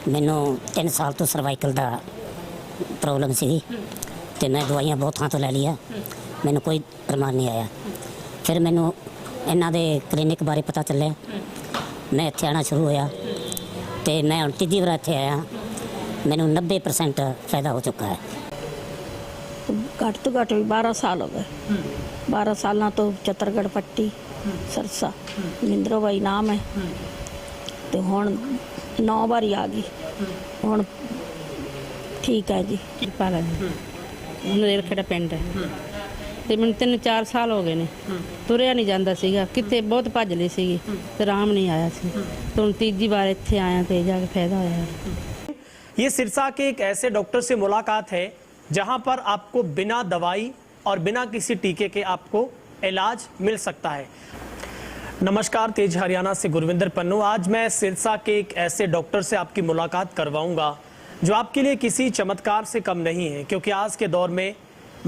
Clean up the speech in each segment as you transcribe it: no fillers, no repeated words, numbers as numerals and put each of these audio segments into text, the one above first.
मैनू 3 साल तो सर्वाइकल का प्रॉब्लम सी तो मैं दवाइयाँ बहुत थां तो लै लिया, मैनू कोई प्रमाण नहीं आया। फिर मैनू इन्हां दे क्लिनिक बारे पता चलिया, मैं इत्थे आना शुरू होया तो मैं हुण तीजी बार इत्थे आया, मैनू 90% फायदा हो चुका है। घट तो घट भी 12 साल हो गए। 12 साल तो चतरगढ़ पट्टी सरसा मिंद्रो भाई नाम है तो हुण 9 बारी आ गई, हुण ठीक है जी। पाला जी नरेलखेड़ा पिंड है ਤੇ ਮੈਨੂੰ 3-4 ਸਾਲ ਹੋ ਗਏ ਨੇ, ਤੁਰਿਆ ਨਹੀਂ ਜਾਂਦਾ ਸੀਗਾ, ਕਿਤੇ ਬਹੁਤ ਭੱਜ ਲਈ ਸੀਗੀ ਤੇ ਆਰਾਮ ਨਹੀਂ ਆਇਆ ਸੀ। तो ਹੁਣ ਤੀਜੀ ਵਾਰ ਇੱਥੇ ਆਇਆ ਤੇ ਜਾ ਕੇ फायदा होया। ये सिरसा के एक ऐसे डॉक्टर से मुलाकात है जहां पर आपको बिना दवाई और बिना किसी टीके के आपको इलाज मिल सकता है। नमस्कार, तेज हरियाणा से गुरविंदर पन्नू। आज मैं सिरसा के एक ऐसे डॉक्टर से आपकी मुलाकात करवाऊंगा जो आपके लिए किसी चमत्कार से कम नहीं है, क्योंकि आज के दौर में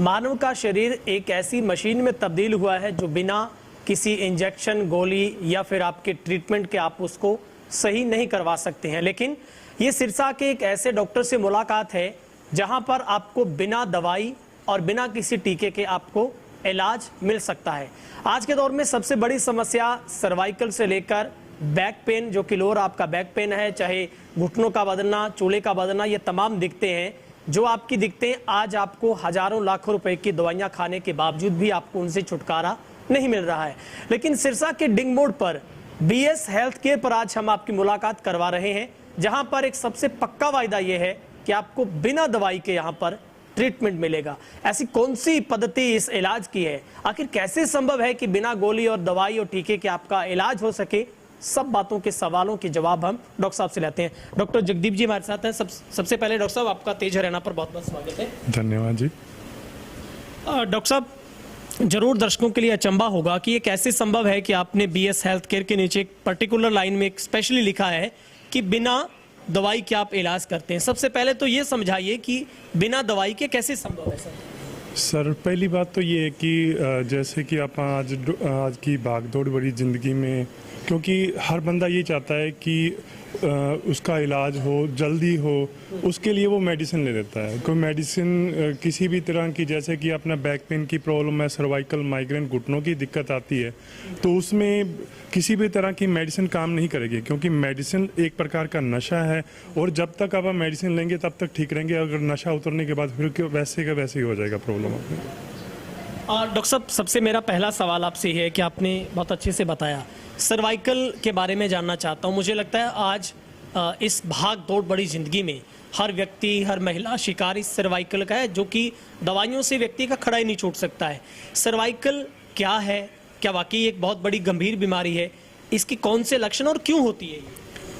मानव का शरीर एक ऐसी मशीन में तब्दील हुआ है जो बिना किसी इंजेक्शन, गोली या फिर आपके ट्रीटमेंट के आप उसको सही नहीं करवा सकते हैं। लेकिन ये सिरसा के एक ऐसे डॉक्टर से मुलाकात है जहां पर आपको बिना दवाई और बिना किसी टीके के आपको इलाज मिल सकता है। आज के दौर में सबसे बड़ी समस्या सर्वाइकल से लेकर बैक पेन, जो कि लोअर आपका बैक पेन है, चाहे घुटनों का बदलना, चूल्हे का बदलना, ये तमाम दिक्कतें हैं जो आपकी दिक्कतें आज आपको हजारों लाखों रुपए की दवाइयां खाने के बावजूद भी आपको उनसे छुटकारा नहीं मिल रहा है। लेकिन सिरसा के डिंग मोड़ पर बीएस हेल्थ केयर पर आज हम आपकी मुलाकात करवा रहे हैं, जहां पर एक सबसे पक्का वायदा यह है कि आपको बिना दवाई के यहां पर ट्रीटमेंट मिलेगा। ऐसी कौन सी पद्धति इस इलाज की है? आखिर कैसे संभव है कि बिना गोली और दवाई और टीके के आपका इलाज हो सके? सब बातों के सवालों के जवाब हम डॉक्टर साहब से लेते हैं। डॉक्टर जगदीप जी हमारे साथ हैं। सबसे पहले डॉक्टर साहब, आपका तेज हरियाणा पर बहुत बहुत स्वागत है। धन्यवाद जी। डॉक्टर साहब, जरूर दर्शकों के लिए अचंभा होगा कि ये कैसे संभव है कि आपने बीएस हेल्थ केयर के नीचे एक पर्टिकुलर लाइन में एक स्पेशली लिखा है कि बिना दवाई के आप इलाज करते हैं। सबसे पहले तो ये समझाइए कि बिना दवाई के कैसे संभव है सर, पहली बात तो ये है कि जैसे कि आप आज की भागदौड़ भरी ज़िंदगी में, क्योंकि हर बंदा ये चाहता है कि उसका इलाज हो, जल्दी हो, उसके लिए वो मेडिसिन ले लेता है। कोई मेडिसिन किसी भी तरह की, जैसे कि अपना बैक पेन की प्रॉब्लम है, सर्वाइकल, माइग्रेन, घुटनों की दिक्कत आती है, तो उसमें किसी भी तरह की मेडिसिन काम नहीं करेगी, क्योंकि मेडिसिन एक प्रकार का नशा है और जब तक आप मेडिसिन लेंगे तब तक ठीक रहेंगे। अगर नशा उतरने के बाद फिर वैसे का वैसे ही हो जाएगा प्रॉब्लम आपको। डॉक्टर साहब, सबसे मेरा पहला सवाल आपसे है कि आपने बहुत अच्छे से बताया, सर्वाइकल के बारे में जानना चाहता हूँ। मुझे लगता है आज इस भाग दौड़ बड़ी ज़िंदगी में हर व्यक्ति, हर महिला शिकार इस सर्वाइकल का है, जो कि दवाइयों से व्यक्ति का खड़ा ही नहीं छूट सकता है। सर्वाइकल क्या है? क्या वाकई एक बहुत बड़ी गंभीर बीमारी है? इसके कौन से लक्षण और क्यों होती है?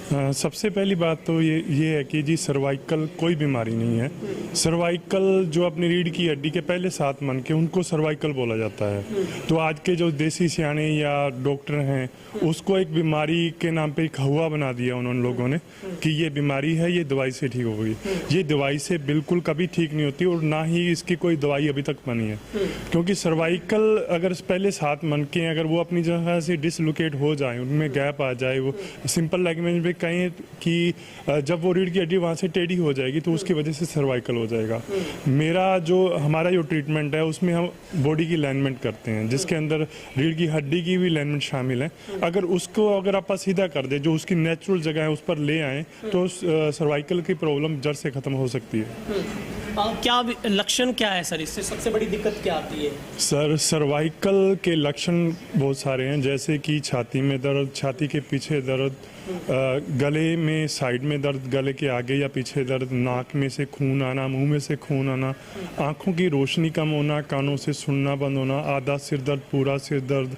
सबसे पहली बात तो ये है कि जी सर्वाइकल कोई बीमारी नहीं है। सर्वाइकल जो अपनी रीढ़ की हड्डी के पहले 7 मन के, उनको सर्वाइकल बोला जाता है। तो आज के जो देसी सियाने या डॉक्टर हैं, उसको एक बीमारी के नाम पे एक हवा बना दिया उन्होंने लोगों ने कि ये बीमारी है, ये दवाई से ठीक होगी। ये दवाई से बिल्कुल कभी ठीक नहीं होती और ना ही इसकी कोई दवाई अभी तक बनी है, क्योंकि सर्वाइकल अगर पहले 7 मन के हैं, अगर वो अपनी जगह से डिसलोकेट हो जाए, उनमें गैप आ जाए, वो सिंपल लैंग्वेज में कहें कि जब वो रीढ़ की हड्डी वहाँ से टेढ़ी हो जाएगी तो उसकी वजह से सर्वाइकल हो जाएगा। हमारा जो ट्रीटमेंट है उसमें हम बॉडी की अलाइनमेंट करते हैं, जिसके अंदर रीढ़ की हड्डी की भी अलाइनमेंट शामिल है। अगर आप सीधा कर दे, जो उसकी नेचुरल जगह है उस पर ले आए, तो सर्वाइकल की प्रॉब्लम जड़ से खत्म हो सकती है। क्या लक्षण क्या है सर? इससे सबसे बड़ी दिक्कत क्या आती है? सर, सर्वाइकल के लक्षण बहुत सारे हैं, जैसे कि छाती में दर्द, छाती के पीछे दर्द, गले में साइड में दर्द, गले के आगे या पीछे दर्द, नाक में से खून आना, मुंह में से खून आना, आंखों की रोशनी कम होना, कानों से सुनना बंद होना, आधा सिर दर्द, पूरा सिर दर्द,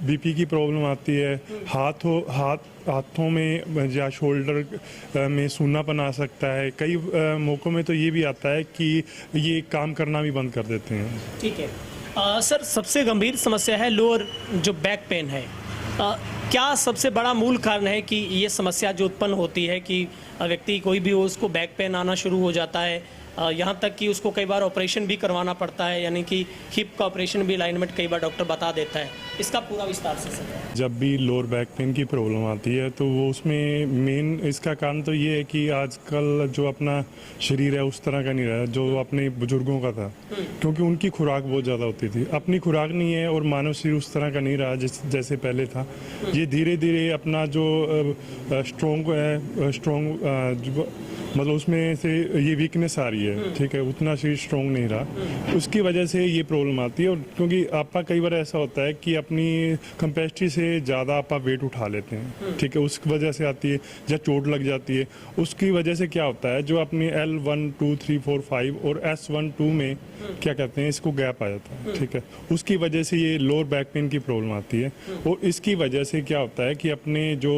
बीपी की प्रॉब्लम आती है, हाथों में या शोल्डर में सूनापन आ सकता है। कई मौक़ों में तो ये भी आता है कि ये काम करना भी बंद कर देते हैं। ठीक है सर, सबसे गंभीर समस्या है लोअर जो बैक पेन है। क्या सबसे बड़ा मूल कारण है कि ये समस्या जो उत्पन्न होती है कि व्यक्ति कोई भी हो, उसको बैक पेन आना शुरू हो जाता है, यहाँ तक कि उसको कई बार ऑपरेशन भी करवाना पड़ता है, यानी कि हिप का ऑपरेशन भी अलाइनमेंट कई बार डॉक्टर बता देता है। इसका पूरा विस्तार से समझाएं। जब भी लोअर बैक पेन की प्रॉब्लम आती है तो वो उसमें मेन इसका कारण तो ये है कि आजकल जो अपना शरीर है उस तरह का नहीं रहा जो अपने बुजुर्गों का था, क्योंकि उनकी खुराक बहुत ज़्यादा होती थी। अपनी खुराक नहीं है और मानव शरीर उस तरह का नहीं रहा जैसे पहले था। ये धीरे धीरे अपना जो स्ट्रॉन्ग मतलब उसमें से ये वीकनेस आ रही है, ठीक है, उतना शरीर स्ट्रॉन्ग नहीं रहा, उसकी वजह से ये प्रॉब्लम आती है। और क्योंकि आपका कई बार ऐसा होता है कि अपनी कैपेसिटी से ज़्यादा आप वेट उठा लेते हैं, ठीक है, उस वजह से आती है, या चोट लग जाती है, उसकी वजह से क्या होता है जो अपनी L1 2 3 4 5 और S1 2 में क्या कहते हैं इसको गैप आ जाता है, ठीक है, उसकी वजह से ये लोअर बैक पेन की प्रॉब्लम आती है। और इसकी वजह से क्या होता है कि अपने जो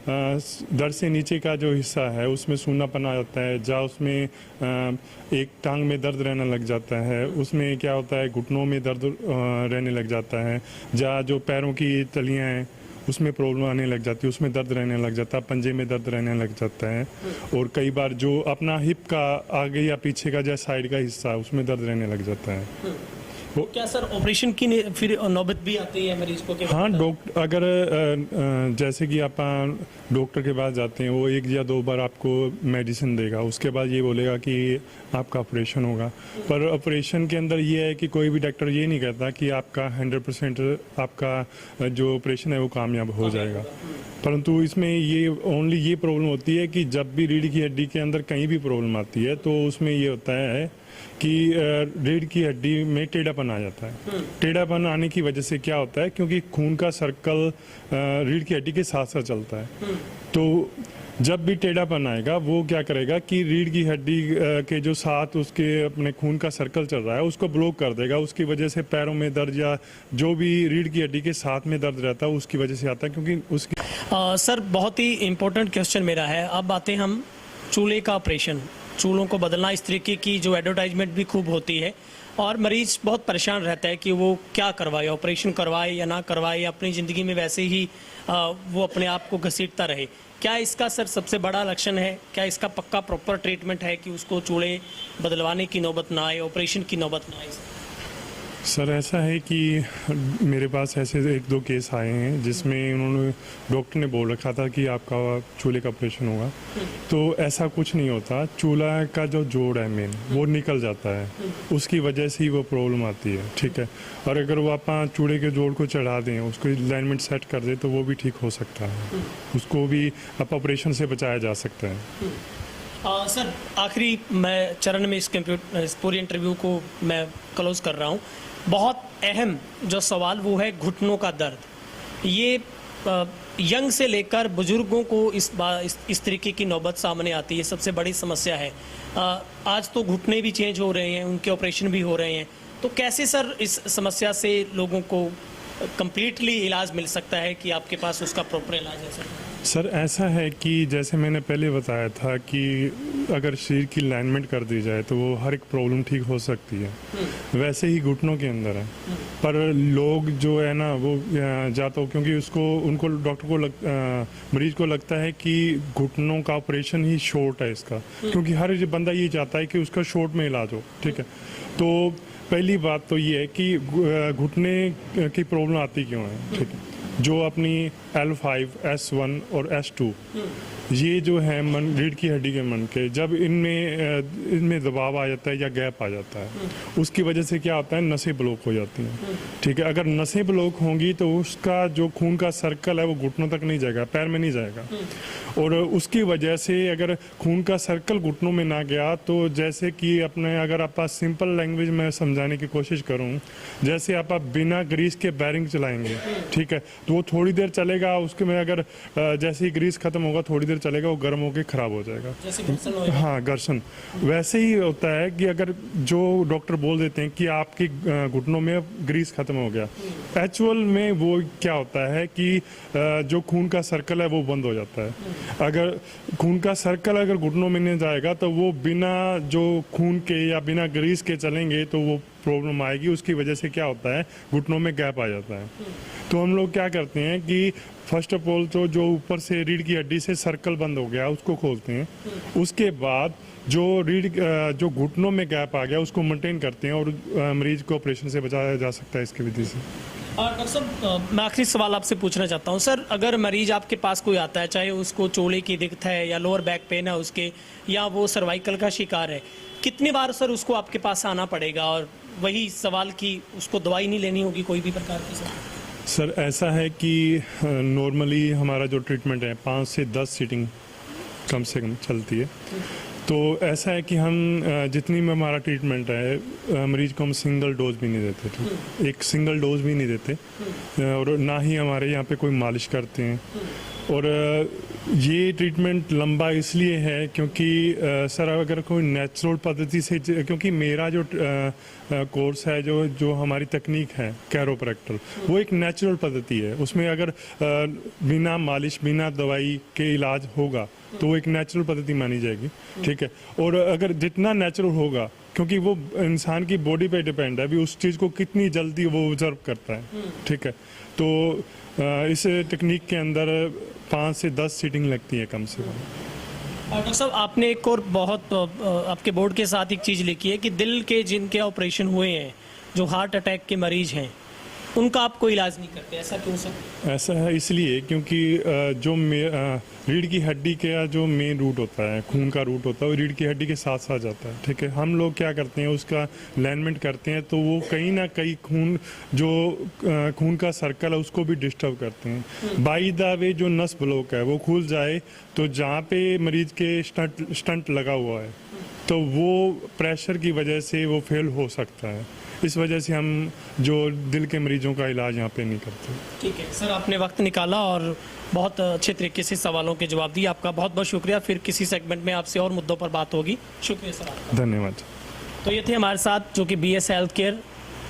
दर से नीचे का जो हिस्सा है उसमें सूनापन आ जाता है, जहाँ उसमें एक टांग में दर्द रहने लग जाता है, उसमें क्या होता है घुटनों में दर्द रहने लग जाता है, जहाँ जो पैरों की तलियाँ हैं उसमें प्रॉब्लम आने लग जाती है, उसमें दर्द रहने लग जाता है, पंजे में दर्द रहने लग जाता है। और कई बार जो अपना हिप का आगे या पीछे का जो साइड का हिस्सा है उसमें दर्द रहने लग जाता है। क्या सर ऑपरेशन की फिर नौबत भी आती है मरीज को? हाँ, डॉक्टर अगर जैसे कि आप डॉक्टर के पास जाते हैं वो 1 या 2 बार आपको मेडिसिन देगा, उसके बाद ये बोलेगा कि आपका ऑपरेशन होगा। पर ऑपरेशन के अंदर ये है कि कोई भी डॉक्टर ये नहीं कहता कि आपका 100% आपका जो ऑपरेशन है वो कामयाब हो जाएगा। परंतु इसमें ये ओनली ये प्रॉब्लम होती है कि जब भी रीढ़ की हड्डी के अंदर कहीं भी प्रॉब्लम आती है तो उसमें ये होता है कि रीढ़ की हड्डी में टेढ़ापन आ जाता है। टेढ़ापन आने की वजह से क्या होता है, क्योंकि खून का सर्कल रीढ़ की हड्डी के साथ साथ चलता है, तो जब भी टेढ़ापन आएगा वो क्या करेगा कि रीढ़ की हड्डी के जो साथ उसके अपने खून का सर्कल चल रहा है उसको ब्लॉक कर देगा। उसकी वजह से पैरों में दर्द या जो भी रीढ़ की हड्डी के साथ में दर्द रहता है उसकी वजह से आता है, क्योंकि उसकी सर बहुत ही इम्पोर्टेंट क्वेश्चन मेरा है। अब आते हम चूल्हे का ऑपरेशन, चूल्हों को बदलना, इस तरीके की जो एडवर्टाइजमेंट भी खूब होती है और मरीज बहुत परेशान रहता है कि वो क्या करवाए, ऑपरेशन करवाए या ना करवाए, अपनी ज़िंदगी में वैसे ही वो अपने आप को घसीटता रहे। क्या इसका सर सबसे बड़ा लक्षण है, क्या इसका पक्का प्रॉपर ट्रीटमेंट है कि उसको चूल्हे बदलवाने की नौबत ना आए, ऑपरेशन की नौबत ना आए? सर ऐसा है कि मेरे पास ऐसे 1-2 केस आए हैं जिसमें उन्होंने डॉक्टर ने बोल रखा था कि आपका चूल्हे का ऑपरेशन होगा, तो ऐसा कुछ नहीं होता। चूल्हा का जो जोड़ है मेन वो निकल जाता है, उसकी वजह से ही वो प्रॉब्लम आती है, ठीक है। और अगर वो आप चूल्हे के जोड़ को चढ़ा दें, उसको अलाइनमेंट सेट कर दें तो वो भी ठीक हो सकता है, उसको भी आप ऑपरेशन से बचाया जा सकता है। सर आखिरी मैं चरण में इस पूरी इंटरव्यू को मैं क्लोज कर रहा हूँ। बहुत अहम जो सवाल वो है घुटनों का दर्द। ये यंग से लेकर बुजुर्गों को इस तरीके की नौबत सामने आती है, सबसे बड़ी समस्या है। आज तो घुटने भी चेंज हो रहे हैं, उनके ऑपरेशन भी हो रहे हैं, तो कैसे सर इस समस्या से लोगों को कंप्लीटली इलाज मिल सकता है कि आपके पास उसका प्रॉपर इलाज है सर? सर ऐसा है कि जैसे मैंने पहले बताया था कि अगर शरीर की अलाइनमेंट कर दी जाए तो वो हर एक प्रॉब्लम ठीक हो सकती है, वैसे ही घुटनों के अंदर है। पर लोग जो है ना वो जाता हो, क्योंकि उसको उनको डॉक्टर को मरीज को लगता है कि घुटनों का ऑपरेशन ही शॉर्ट है इसका, क्योंकि हर बंदा ये चाहता है कि उसका शॉर्ट में इलाज हो, ठीक है। तो पहली बात तो ये है कि घुटने की प्रॉब्लम आती क्यों है, ठीक है। जो अपनी L5, S1 और S2 ये जो है रीढ़ की हड्डी के मन के, जब इनमें दबाव आ जाता है या गैप आ जाता है, उसकी वजह से क्या होता है, नसें ब्लॉक हो जाती हैं, ठीक है। अगर नसें ब्लॉक होंगी तो उसका जो खून का सर्कल है वो घुटनों तक नहीं जाएगा, पैर में नहीं जाएगा, और उसकी वजह से अगर खून का सर्कल घुटनों में ना गया तो जैसे कि अपने अगर आप सिंपल लैंग्वेज में समझाने की कोशिश करूं, जैसे आप बिना ग्रीस के बैरिंग चलाएंगे, ठीक है, तो वो थोड़ी देर चलेगा, उसके में अगर जैसे ही ग्रीस खत्म होगा थोड़ी देर चलेगा वो गर्म होकर खराब हो जाएगा। हाँ, घर्षण वैसे ही होता है कि अगर जो डॉक्टर बोल देते हैं कि आपकी घुटनों में ग्रीस खत्म हो गया, एक्चुअल में वो क्या होता है कि जो खून का सर्कल है वो बंद हो जाता है। अगर खून का सर्कल अगर घुटनों में नहीं जाएगा तो वो बिना जो खून के या बिना ग्रीस के चलेंगे तो वो प्रॉब्लम आएगी। उसकी वजह से क्या होता है, घुटनों में गैप आ जाता है। तो हम लोग क्या करते हैं कि फर्स्ट ऑफ ऑल तो जो ऊपर से रीढ़ की हड्डी से सर्कल बंद हो गया उसको खोलते हैं, उसके बाद जो जो घुटनों में गैप आ गया उसको मेंटेन करते हैं और मरीज को ऑपरेशन से बचाया जा सकता है इसकी विधि से। और डॉक्टर साहब, मैं आखिरी सवाल आपसे पूछना चाहता हूँ सर, अगर मरीज आपके पास कोई आता है, चाहे उसको चोले की दिक्कत है या लोअर बैक पेन है उसके, या वो सर्वाइकल का शिकार है, कितनी बार सर उसको आपके पास आना पड़ेगा? और वही सवाल कि उसको दवाई नहीं लेनी होगी कोई भी प्रकार की? सर ऐसा है कि नॉर्मली हमारा जो ट्रीटमेंट है 5 से 10 सीटिंग कम से कम चलती है। तो ऐसा है कि हम जितनी में हमारा ट्रीटमेंट है मरीज को हम सिंगल डोज भी नहीं देते, ठीक, एक सिंगल डोज भी नहीं देते और ना ही हमारे यहाँ पे कोई मालिश करते हैं। और ये ट्रीटमेंट लंबा इसलिए है क्योंकि सर अगर कोई नेचुरल पद्धति से, क्योंकि मेरा जो कोर्स है, जो हमारी तकनीक है कैरोप्रैक्टर, वो एक नेचुरल पद्धति है। उसमें अगर बिना मालिश बिना दवाई के इलाज होगा तो वो एक नेचुरल पद्धति मानी जाएगी, ठीक है। और अगर जितना नेचुरल होगा, क्योंकि वो इंसान की बॉडी पे डिपेंड है अभी उस चीज़ को कितनी जल्दी वो ऑब्जर्व करता है, ठीक है। तो इस टेक्निक के अंदर 5 से 10 सीटिंग लगती है कम से कम। डॉक्टर साहब, आपने एक और बहुत आपके बोर्ड के साथ एक चीज़ लिखी है कि दिल के जिनके ऑपरेशन हुए हैं, जो हार्ट अटैक के मरीज हैं, उनका आप कोई इलाज नहीं करते, ऐसा क्यों सर? ऐसा है इसलिए क्योंकि जो रीढ़ की हड्डी का जो मेन रूट होता है, खून का रूट होता है, वो रीढ़ की हड्डी के साथ साथ जाता है, ठीक है। हम लोग क्या करते हैं, उसका अलाइनमेंट करते हैं, तो वो कहीं ना कहीं खून का सर्कल है उसको भी डिस्टर्ब करते हैं। बाई द वे जो नस ब्लॉक है वो खुल जाए तो जहाँ पे मरीज के स्टंट लगा हुआ है तो वो प्रेशर की वजह से वो फेल हो सकता है। इस वजह से हम जो दिल के मरीजों का इलाज यहाँ पे नहीं करते। ठीक है सर, आपने वक्त निकाला और बहुत अच्छे तरीके से सवालों के जवाब दिए। आपका बहुत बहुत शुक्रिया। फिर किसी सेगमेंट में आपसे और मुद्दों पर बात होगी। शुक्रिया सर आपका। धन्यवाद। तो ये थे हमारे साथ जो कि BS हेल्थ केयर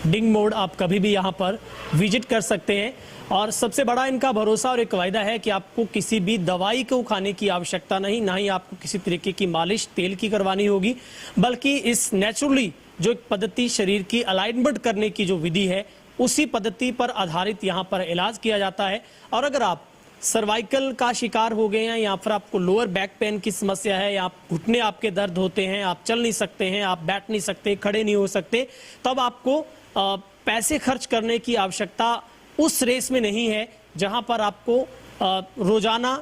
डिंग मोड, आप कभी भी यहाँ पर विजिट कर सकते हैं। और सबसे बड़ा इनका भरोसा और एक वायदा है कि आपको किसी भी दवाई को खाने की आवश्यकता नहीं, ना ही आपको किसी तरीके की मालिश तेल की करवानी होगी, बल्कि इस नेचुरली जो एक पद्धति शरीर की अलाइनमेंट करने की जो विधि है उसी पद्धति पर आधारित यहाँ पर इलाज किया जाता है। और अगर आप सर्वाइकल का शिकार हो गए हैं या फिर आपको लोअर बैक पेन की समस्या है या घुटने आपके दर्द होते हैं, आप चल नहीं सकते हैं, आप बैठ नहीं सकते, खड़े नहीं हो सकते, तब आपको पैसे खर्च करने की आवश्यकता उस रेस में नहीं है जहां पर आपको रोजाना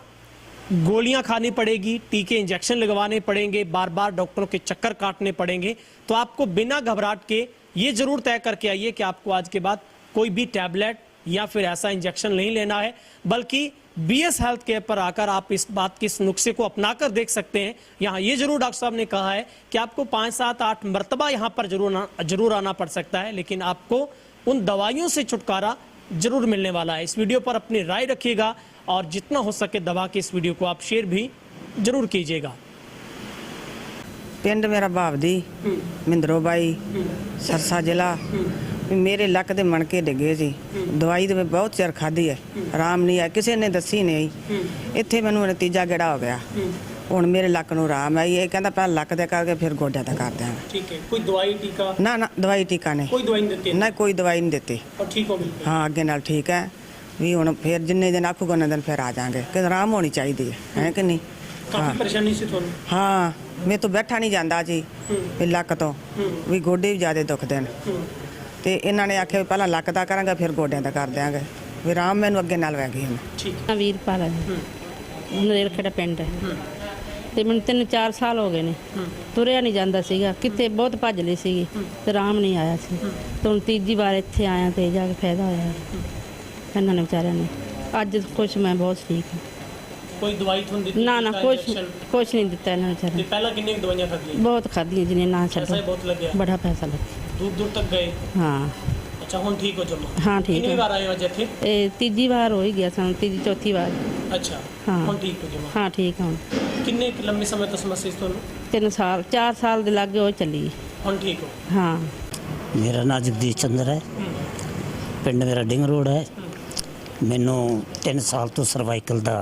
गोलियां खानी पड़ेगी, टीके इंजेक्शन लगवाने पड़ेंगे, बार बार डॉक्टरों के चक्कर काटने पड़ेंगे। तो आपको बिना घबराहट के ये जरूर तय करके आइए कि आपको आज के बाद कोई भी टैबलेट या फिर ऐसा इंजेक्शन नहीं लेना है, बल्कि BS हेल्थ केयर पर आकर आप इस बात के इस नुस्खे को अपनाकर देख सकते हैं। यहाँ ये जरूर डॉक्टर साहब ने कहा है कि आपको 5, 7, 8 मरतबा यहाँ पर जरूर आना पड़ सकता है, लेकिन आपको उन दवाइयों से छुटकारा जरूर मिलने वाला है। इस वीडियो पर अपनी राय रखिएगा और जितना हो सके दवा के इस वीडियो को आप शेयर भी जरूर कीजिएगा। पिंड मेरा भावदी मिंदरो बाई सरसा जिला। मेरे ਲੱਕ ਦੇ ਮਣਕੇ ਡਿੱਗੇ ਸੀ, ਦਵਾਈ ਤੇ ਮੈਂ ਬਹੁਤ ਚਿਰ ਖਾਧੀ ਹੈ, ਆਰਾਮ ਨਹੀਂ ਆਇਆ, ਕਿਸੇ ਨੇ ਦੱਸੀ ਨਹੀਂ। ਇੱਥੇ ਮੈਨੂੰ ਨਤੀਜਾ ਗੜਾ ਹੋ ਗਿਆ, ਹੁਣ ਮੇਰੇ ਲੱਕ ਨੂੰ ਆਰਾਮ ਆਈ। ਇਹ ਕਹਿੰਦਾ ਪਹਿਲਾਂ ਲੱਕ ਦੇ ਕਰਕੇ ਫਿਰ ਗੋਡਿਆਂ ਦਾ ਕਰ ਦਿਆਂਗੇ। ठीक है, कोई दवाई टीका? ਨਾ ਨਾ ਦਵਾਈ ਟੀਕਾ ਨਹੀਂ, कोई दवाई नहीं देते ਨਾ ਕੋਈ ਦਵਾਈ ਨਹੀਂ ਦਿੱਤੀ। और ठीक हो बिल्कुल? ਹਾਂ ਅੱਗੇ ਨਾਲ ਠੀਕ ਹੈ ਵੀ ਹੁਣ ਫਿਰ ਜਿੰਨੇ ਦਿਨ ਆਖੂਗਾ ਉਹਨਾਂ ਦਿਨ ਫਿਰ ਆ ਜਾਾਂਗੇ ਕਿ ਆਰਾਮ ਹੋਣੀ ਚਾਹੀਦੀ ਹੈ ਕਿ ਨਹੀਂ। काफी परेशानी से थोड़ा? ਹਾਂ ਮੇਰੇ ਤੋਂ ਬੈਠਾ ਨਹੀਂ ਜਾਂਦਾ ਜੀ ਵੀ ਲੱਕ ਤੋਂ, ਵੀ ਗੋਡੇ ਵੀ ਜ਼ਿਆਦਾ ਦੁਖਦੇ ਨੇ। ਤੇ ਇਹਨਾਂ ਨੇ ਆਖਿਆ ਵੀ ਪਹਿਲਾਂ ਲੱਕ ਦਾ ਕਰਾਂਗੇ ਫਿਰ ਗੋਡਿਆਂ ਦਾ ਕਰ ਦਿਆਂਗੇ, ਵੀ ਆਰਾਮ ਮੈਨੂੰ ਅੱਗੇ ਨਾਲ ਵੈ ਗਈ ਹੁਣ। ठीक है। ਵੀਰਪਾਲ ਹੈ, ਨਰੇਲਖੇੜਾ ਪਿੰਡ ਹੈ ਤੇ ਮੈਨੂੰ 3-4 ਸਾਲ ਹੋ ਗਏ ਨੇ, ਤੁਰਿਆ ਨਹੀਂ ਜਾਂਦਾ ਸੀਗਾ, ਕਿਤੇ ਬਹੁਤ ਭੱਜ ਲਈ ਸੀਗੀ ਤੇ ਆਰਾਮ ਨਹੀਂ ਆਇਆ ਸੀ। ਤੇ ਹੁਣ ਤੀਜੀ ਵਾਰ ਇੱਥੇ ਆਇਆ ਤੇ ਜਾ ਕੇ ਫਾਇਦਾ ਹੋਇਆ ਇਹਨਾਂ ਨੇ ਵਿਚਾਰਿਆਂ ਨੇ। ਅੱਜ ਕੁਛ ਮੈਂ ਬਹੁਤ ਠੀਕ ਹਾਂ। कोई दवाई थोड़ी दी? ਨਾ ਨਾ ਕੁਛ ਨਹੀਂ ਦਿੱਤਾ ਇਹਨਾਂ ਵਿਚਾਰਿਆਂ ਨੇ। पहला कितनी दवाइयां खादी? ਬਹੁਤ ਖਾਧੀਆਂ ਜਿਹਨੇ ਨਾ पैसा ਛੱਡੋ, ही बहुत लग गया, ਬੜਾ ਪੈਸਾ ਲੱਗਾ। दूर दूर तक गए? ਹਾਂ अच्छा, हुन ठीक हो जमा? हाँ, ठीक कितनी है। बार आए हो जैसे? ਇਹ ਤੀਜੀ ਵਾਰ ਹੋ ਹੀ ਗਿਆ ਸਾਨੂੰ, ਤੀਜੀ ਚੌਥੀ ਵਾਰ। अच्छा, हाँ। हुन ठीक हो जमा? ਹਾਂ ਠੀਕ ਹਾਂ। किन्ने लंबे समय तो समस्या इस 3 ਸਾਲ 4 ਸਾਲ ਦੇ ਲਾਗੇ ਉਹ ਚੱਲੀ। हुन ठीक हो? ਹਾਂ ਮੇਰਾ ਨਾਂ ਜਗਦੀਸ਼ ਚੰਦਰ ਹੈ, ਪਿੰਡ ਮੇਰਾ ਡਿੰਗ ਰੋਡ ਹੈ। ਮੈਨੂੰ 3 ਸਾਲ ਤੋਂ ਸਰਵਾਈਕਲ ਦਾ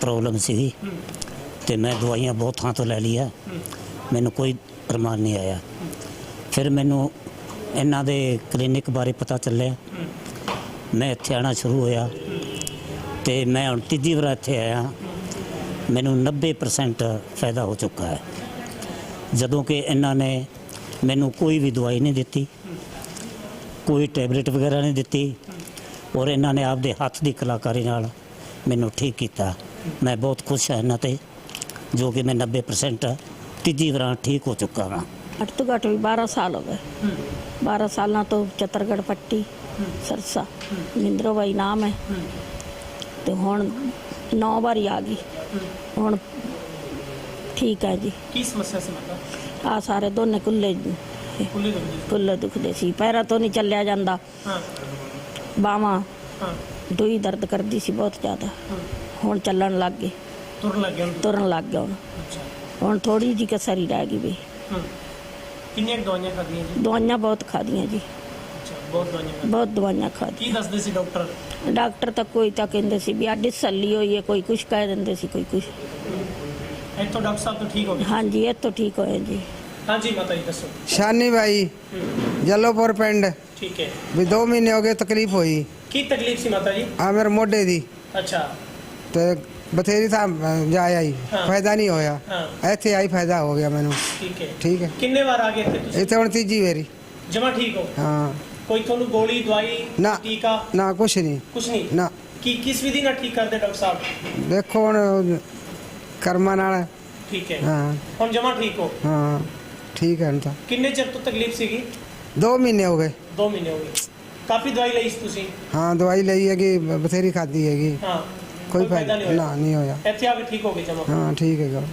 ਪ੍ਰੋਬਲਮ ਸੀਗੀ ਤੇ ਮੈਂ ਦਵਾਈਆਂ ਬਹੁਤ ਥਾਂ ਤੋਂ ਲੈ ਲਈਆਂ, ਮੈਨੂੰ ਕੋਈ ਪ੍ਰਮਾਣ ਨਹੀਂ ਆਇਆ। ਫਿਰ ਮੈਨੂੰ ਇਹਨਾਂ ਦੇ ਕਲੀਨਿਕ ਬਾਰੇ ਪਤਾ ਚੱਲਿਆ, ਮੈਂ ਇੱਥੇ ਆਉਣਾ ਸ਼ੁਰੂ ਹੋਇਆ ਤੇ ਮੈਂ ਹੁਣ ਤੀਜੀ ਵਾਰ ਇੱਥੇ ਆਇਆ, ਮੈਨੂੰ 90% ਫਾਇਦਾ ਹੋ ਚੁੱਕਾ ਹੈ। ਜਦੋਂ ਕਿ ਇਹਨਾਂ ਨੇ ਮੈਨੂੰ ਕੋਈ ਵੀ ਦਵਾਈ ਨਹੀਂ ਦਿੱਤੀ, ਕੋਈ ਟੈਬਲੇਟ ਵਗੈਰਾ ਨਹੀਂ ਦਿੱਤੀ, ਔਰ ਇਹਨਾਂ ਨੇ ਆਪਦੇ ਹੱਥ ਦੀ ਕਲਾਕਾਰੀ ਨਾਲ ਮੈਨੂੰ ਠੀਕ ਕੀਤਾ। ਮੈਂ ਬਹੁਤ ਖੁਸ਼ ਹਾਂ ਇਹਨਾਂ ਤੇ, ਜੋ ਕਿ ਮੈਂ 90% ਤੀਜੀ ਵਾਰ ਠੀਕ ਹੋ ਚੁੱਕਾ ਹਾਂ। ਘੱਟ ਤੋਂ ਘੱਟ ਵੀ 12 ਸਾਲ ਹੋ ਗਏ। 12 ਸਾਲਾਂ ਤੋਂ ਚਤਰਗੜ੍ਹ ਪੱਟੀ ਸਰਸਾ ਮਿੰਦਰੋ ਬਾਈ ਨਾਮ ਹੈ ਤੇ ਹੁਣ 9 ਵਾਰੀ ਆ ਗਈ। ਹੁਣ ਠੀਕ ਹੈ ਜੀ। ਕੀ ਸਮੱਸਿਆ ਸੀ ਮਾਤਾ? ਆ ਸਾਰੇ ਦੋਨੇ ਕੁੱਲੇ ਕੁੱਲੇ ਦੁਖਦੇ ਸੀ, ਪੈਰਾਂ ਤੋਂ ਨਹੀਂ ਚੱਲਿਆ ਜਾਂਦਾ, ਹਾਂ ਬਾਹਾਂ ਹਾਂ ਦੋਈ ਦਰਦ ਕਰਦੀ ਸੀ ਬਹੁਤ ਜ਼ਿਆਦਾ। ਹੁਣ ਚੱਲਣ ਲੱਗ ਗਏ, ਤੁਰਨ ਲੱਗ ਗਿਆ ਹੁਣ? ਤੁਰਨ ਲੱਗ ਗਿਆ। ਅੱਛਾ। ਹੁਣ ਥੋੜੀ ਜਿਹੀ ਕਸਰ ਹੀ ਰਹਿ ਗਈ ਵੀ। ਕਿੰਨੀਆਂ ਕੁ ਦਵਾਈਆਂ ਖਾਧੀਆਂ ਜੀ? ਦਵਾਈਆਂ ਬਹੁਤ ਖਾਧੀਆਂ ਜੀ, ਅੱਛਾ, ਬਹੁਤ ਦਵਾਈਆਂ ਖਾਧੀਆਂ। ਬਹੁਤ ਦਵਾਈਆਂ ਖਾਧੀਆਂ। ਕੀ ਦੱਸਦੇ ਸੀ ਡਾਕਟਰ? ਡਾਕਟਰ ਤਾਂ ਕੋਈ ਤਾਂ ਕਹਿੰਦੇ ਸੀ ਵੀ ਅੱਡੀ ਸੱਲੀ ਹੋਈ ਹੈ, ਕੋਈ ਕੁਛ ਕਹਿ ਦਿੰਦੇ ਸੀ, ਕੋਈ ਕੁਛ। ਇੱਥੋਂ ਡਾਕਟਰ ਸਾਹਿਬ ਤੋਂ ਠੀਕ ਹੋ ਗਏ? ਹਾਂਜੀ ਇਹ ਤੋਂ ਠੀਕ ਹੋਏ ਜੀ। ਹਾਂਜੀ ਮਾਤਾ ਜੀ ਦੱਸੋ। शानी भाई जलोपुर पिंड ठीक है। भी 2 महीने हो गए तकलीफ हुई की तकलीफ सी माता जी? आ मेरे मोढे दी अच्छा। तो बथेरी था जाए आई हाँ। फायदा नहीं होया, हाँ। इत्थे आई फायदा हो गया मैनू। ठीक है। ठीक है, किन्ने बार आ गए थे तुसी? इत्थे हुण तीजी वेरी। जमा ठीक हो? हाँ कोई थोनू गोली दवाई ना टीका ना कुछ नहीं कुछ नहीं? ना। की किस विधि ना ठीक करते डॉक्टर साहब? देखो हुण कर्मा नाल। ठीक है। हाँ हुण जमा ठीक हो? हाँ ठीक है हुण तां। किन्ने चिर तो तकलीफ सीगी? 2 महीने हो गए। 2 महीने हो गए। काफी दवाई ਲਈ ਸੀ ਤੁਸੀਂ? हाँ दवाई लई हैगी, बथेरी खाधी हैगी, हाँ कोई फायदा नहीं होया? ना नहीं होया। ਇੱਥੇ ਆ ਕੇ ਠੀਕ ਹੋ ਗਏ ਜਮਾ? हाँ ठीक है।